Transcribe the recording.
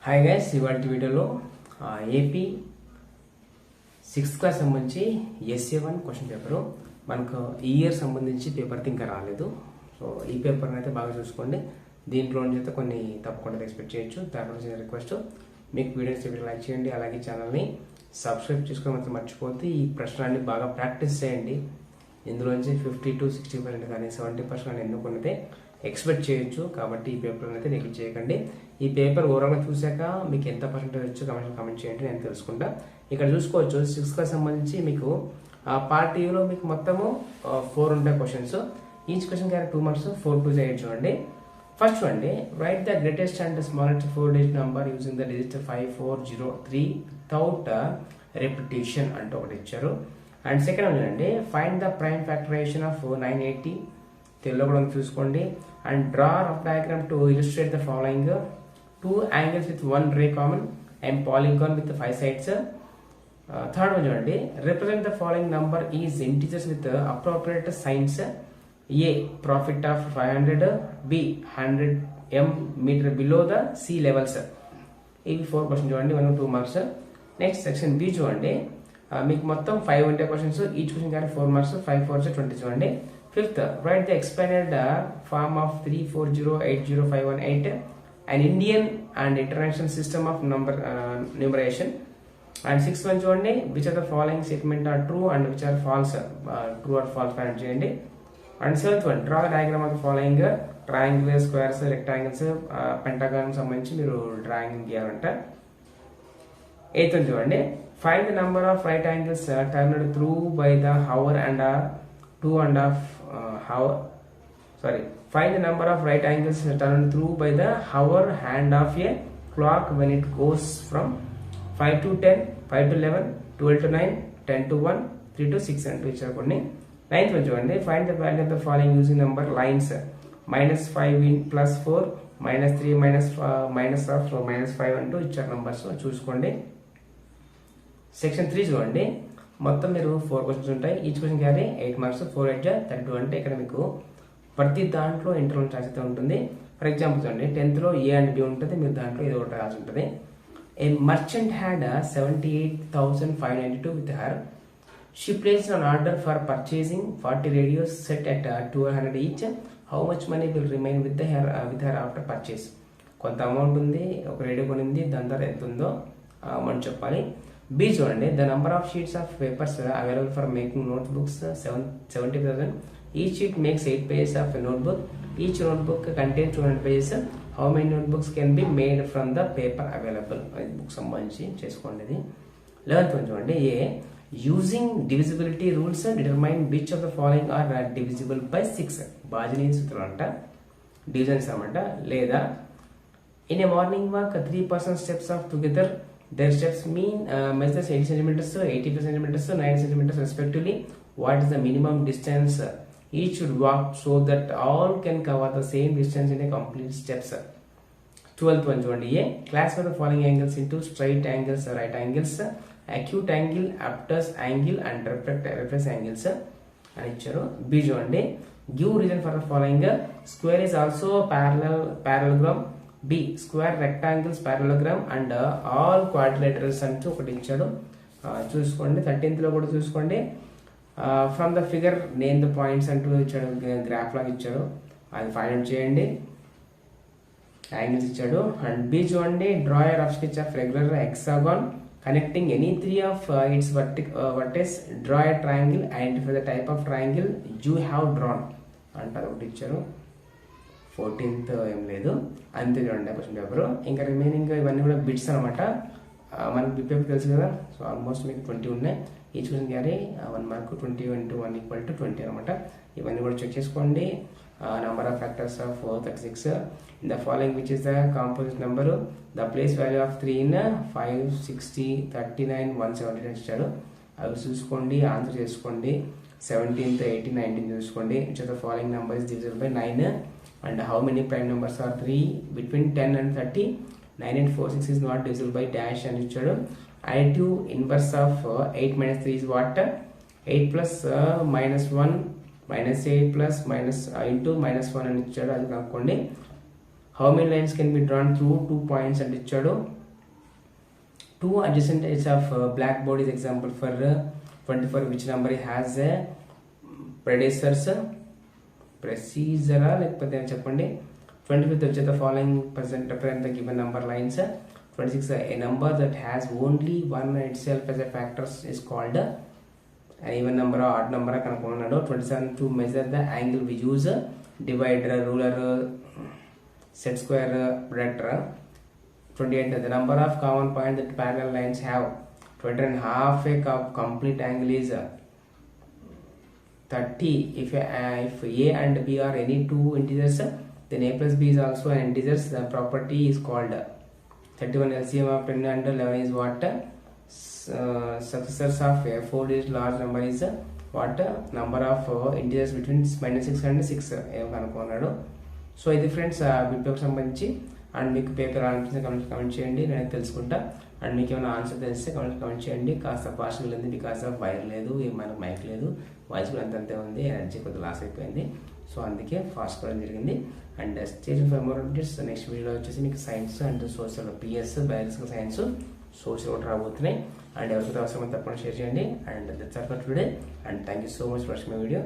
Hi guys, ఇవాళ వీడియోలో AP 6th class సంబంధించి SA1 క్వశ్చన్ పేపరు మనకు ఈ ఇయర్ సంబంధించి పేపర్ ఇంకా రాలేదు. సో ఈ పేపర్ని అయితే బాగా చూసుకోండి. దీంట్లో నుంచి అయితే కొన్ని తప్పకుండా ఎక్స్పెక్ట్ చేయొచ్చు. దాని గురించి రిక్వెస్ట్, మీకు వీడియోస్ లైక్ చేయండి, అలాగే ఛానల్ని సబ్స్క్రైబ్ చేసుకొని మాత్రం మర్చిపోతే ఈ ప్రశ్నలన్నీ బాగా ప్రాక్టీస్ చేయండి. ఇందులోంచి 50 to 60% కానీ 70% కానీ ఎన్నుకున్నదే ఎక్స్పెక్ట్ చేయొచ్చు. కాబట్టి ఈ పేపర్ అయితే నెగ్లెక్ట్ చేయకండి. ఈ పేపర్ ఓవరాల్గా చూశాక మీకు ఎంత పర్సెంటేజ్ వచ్చో కామెంట్ చేయండి, నేను తెలుసుకుంటా. ఇక్కడ చూసుకోవచ్చు 6th క్లాస్ సంబంధించి మీకు పార్ట్ ఏలో మీకు మొత్తము 4 ఉంటాయి questions. Each question carry 2 marks, 4 to 8 చూడండి. ఫస్ట్ చూడండి, write the greatest and smallest 4-digit number using the digit 5403 without repetition అంటూ ఒకటి ఇచ్చారు. అండ్ సెకండ్ చూడండి, find the prime factorization of 980 తెలుగులో కూడా చూసుకోండి. And draw rough diagram to illustrate the following 2 angles with 1 ray common and polygon with 5 sides. Third one చూడండి, represent the following number is integers with appropriate signs. A profit of 500, B 100 meter below the sea levels. ఇవి 4 question చూడండి, 1 2 marks. Next section B చూడండి, మీకు మొత్తం 5 ఉంటాయి questions. Each question కానీ 4 marks, 5 4 20 చూడండి. Fifth, write the expanded form of 340805118 an Indian and international system of numeration. And 6th one చూడండి, which of the following statement are true and which are false, true or false find చేయండి. And 7th one, draw the diagram of the following triangles, squares, rectangles, pentagon సంబంధించి మీరు drawing గీయాలంట. 8th one చూడండి, find the number of right angles turned through by the hour and 2.5 hour. Find the number of right angles turned through by the hour hand of a clock when it goes from 5 to 10, 5 to 11, 12 to 9, 10 to 1, 3 to 6 అంటూ ఇచ్చారు కొన్ని. 9th one చూడండి, find the value of the following using number lines -5 in +4, -3 -5 అంటూ ఇచ్చారు numbers చూసుకోండి. Section 3 చూడండి, మొత్తం మీరు 4 క్వశ్చన్స్ ఉంటాయి. ఈచ్ క్వశ్చన్ క్యారీ 8 marks, 4 8 32 అంటే ఇక్కడ మీకు ప్రతి దాంట్లో ఇంటర్వల్ ఛాయిస్ అయితే ఉంటుంది. ఫర్ ఎగ్జాంపుల్ చూడండి, 10th లో ఏ అండ్ బి ఉంటుంది, మీరు దాంట్లో ఏదో ఒకటి రాసి ఉంటుంది. ఏ merchant had 78,592 with her. She placed an order for purchasing 40 radios set at 200 each. How much money will remain with her after purchase? కొంత అమౌంట్ ఉంది, ఒక రేడియో కొనింది, దాని ధర ఎంత ఉందో మనం చెప్పాలి. బి చూడండి, the number of sheets of papers available for making note books 70,000. Each sheet makes 8 pages of a notebook. Each notebook contains 200 pages. How many notebooks can be made from the paper available? Book సంబంధించి చేసుకోండి. 11th one చూడండి, A using divisibility rules determine which of the following are divisible by 6. బాజినీ సూత్రం అంట, divisions అనమాట. లేదా in a morning walk 3 persons steps of together, their steps measures 80 centimeters, 85 centimeters, 90 centimeters respectively. What is the minimum distance each should walk so that all can cover the same distance in a complete steps? 12th one చూడండి, ఏ classify the following angles into straight angles, right angles, acute angle, obtuse angle and reflex angles అని ఇచ్చారు. B చూడండి, give reason for the following. Square is also parallelogram. B square rectangles parallelogram and all quadrilaterals అంటూ ఒకటి ఇచ్చాడు చూసుకోండి. 13th లో కూడా చూసుకోండి, from the figure name the points అంటూ ఇచ్చాడు, గ్రాఫ్ లాగా ఇచ్చాడు, అది ఫైండ్ అవుట్ చేయండి. యాంగిల్స్ ఇచ్చాడు. అండ్ బి చూడండి, draw A rough sketch of regular hexagon connecting any 3 of its vertex. Draw a triangle, identify the type of triangle you have drawn అంటారు ఒకటి ఇచ్చారు. 14th ఏం లేదు, అంతే చూడండి క్వశ్చన్ పేపర్. ఇంకా రిమైనింగ్ ఇవన్నీ కూడా బిట్స్ అనమాట. మనకి బిట్ పేపర్ తెలుసు కదా, సో ఆల్మోస్ట్ మీకు 20 ఉన్నాయి. Each question carry 1 mark, 20 into 1 = 20 అనమాట. ఇవన్నీ కూడా చెక్ చేసుకోండి. Number of factors of 36 in the following which is the composite number. The place value of 3 in 5 60 39 170 ఇచ్చాడు, అవి చూసుకోండి, ఆన్సర్ చేసుకోండి. 17th 18 19 చూసుకోండి. Which of the following number is divisible by 9 and how many prime numbers are 3 between 10 and 30. 9 and 4 6 is not divisible by dash అని ఇచ్చాడు. additive inverse of 8 minus 3 is what? 8 plus minus 1 minus 8 plus minus into minus 1 అని ఇచ్చాడు, అది కనుక్కోండి. How many lines can be drawn through 2 points అని ఇచ్చాడు. two adjacent edges of blackboard is example for 24, which number has a predecessor లేకపోతే చెప్పండి. 25th వచ్చే the following represent the given number lines. 26 a number that has only one itself as a factor is called an even number or odd number కనుక్కున్నాడు. 27 to measure the angle we use divider, ruler, set square, protractor. 28 the number of common points that parallel lines have. 20 and half a complete angle is 30 if a and b are any two integers, then a plus b is also an integer. The property is called 31 LCM of 10 and 11 is what? Successors of a 4-digit large number is what? Number of integers between -6 and 6 కనుక్కున్నాడు. So ఇది friends bit paper సంబంధించి. And మీకు paper అనిపించిన comment చేయండి, నేను తెలుసుకుంటా. And మీకు ఏమైనా answer తెలిస్తే కమెంట్ చేయండి. కాస్త పార్షల్ ఉంది బికాస్ ఆఫ్ వైర్ లేదు, మనకు మైక్ లేదు, వాయిస్ కూడా అంతే ఉంది, ఎనర్జీ కొద్దిగా లాస్ అయిపోయింది. సో అందుకే ఫాస్ట్ కూడా జరిగింది. And station for more updates next వీడియోలో వచ్చేసి మీకు science and social PS biological science social కూడా రాబోతున్నాయి. అండ్ ఎవరికైతే అవసరమో తప్పకుండా షేర్ చేయండి. And that's all for today. And thank you so much for watching my video.